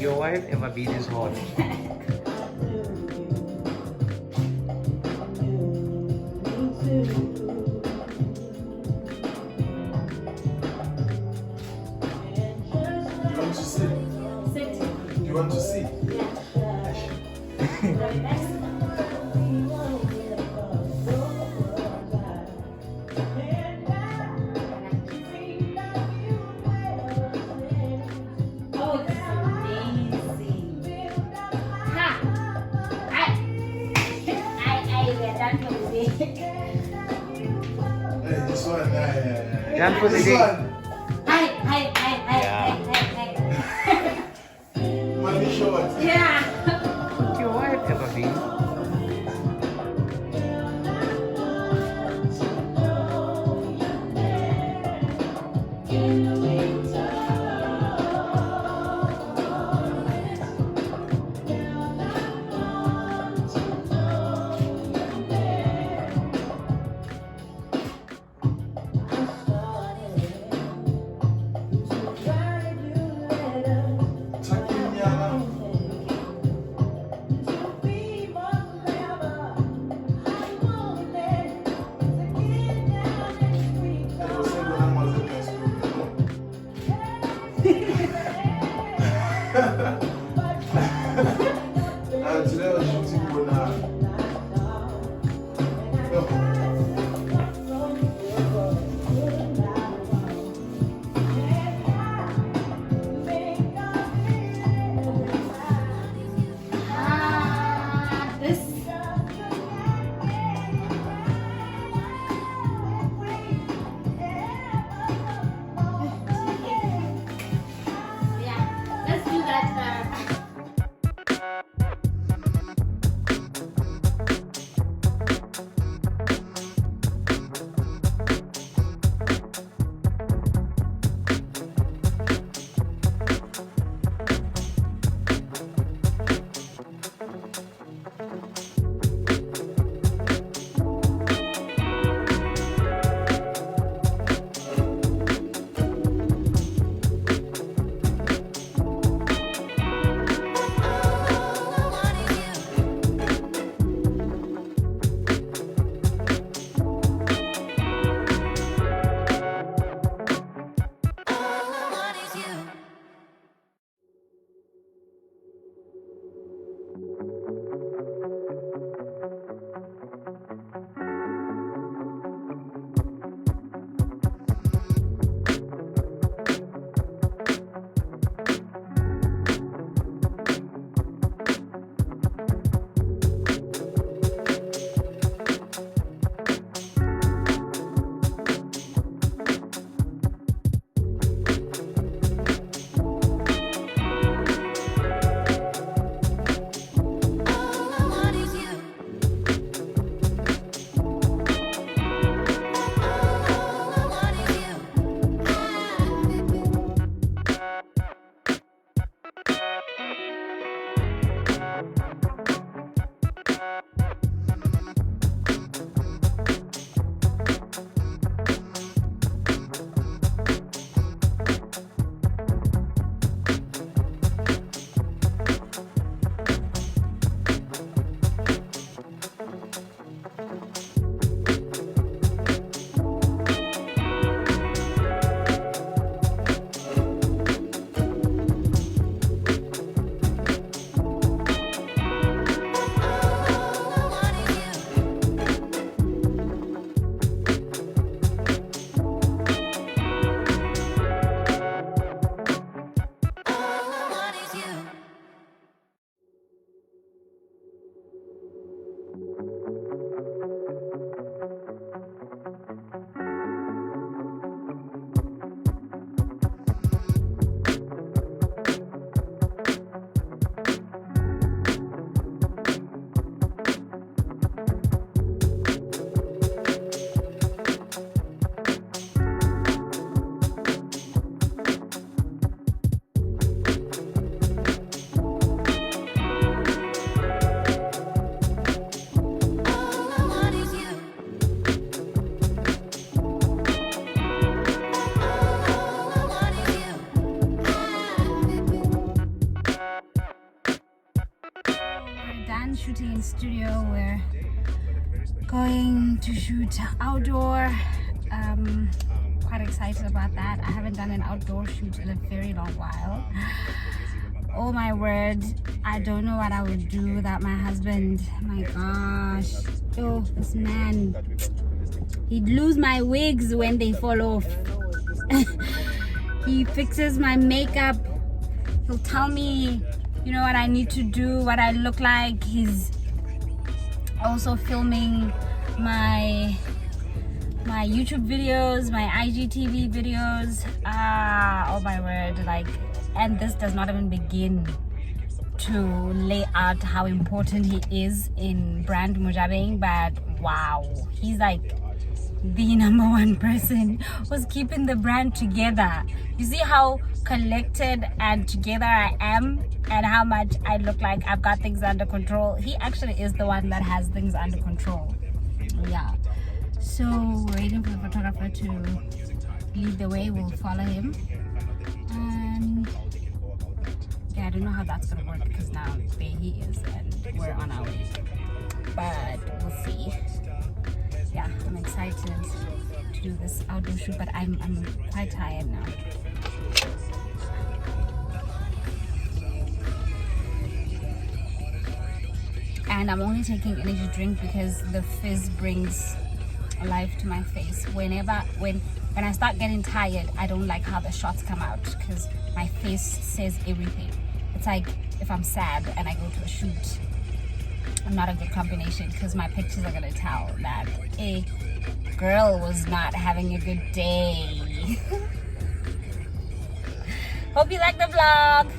Your wife ever be this hot? You want to see? You want to see? Oh, it's amazing. Ha! I we're done for the day. Hey, this one. Done for the This day. one. Yeah. Money short. Yeah. Would your wife ever be? studio. We're going to shoot outdoor. Quite excited about that. I haven't done an outdoor shoot in a very long while. Oh my word, I don't know what I would do without my husband. My gosh. Oh, this man. He'd lose my wigs when they fall off. He fixes my makeup. He'll tell me, you know, what I need to do, what I look like. He's also filming my YouTube videos, my IGTV videos. Oh my word, like, and this does not even begin to lay out how important he is in brand Mojabeng, but wow, he's like the #1 person who's keeping the brand together. You see how collected and together I am, and how much I look like I've got things under control. He actually is the one that has things under control. Yeah, so we're waiting for the photographer to lead the way. We'll follow him, and yeah, I don't know how that's gonna work because now there he is and we're on our way, but we'll see. Yeah, I'm excited to do this outdoor shoot, but I'm quite tired now. And I'm only taking energy drink because the fizz brings life to my face. When I start getting tired, I don't like how the shots come out because my face says everything. It's like if I'm sad and I go to a shoot, I'm not a good combination because my pictures are gonna tell that a girl was not having a good day. Hope you like the vlog.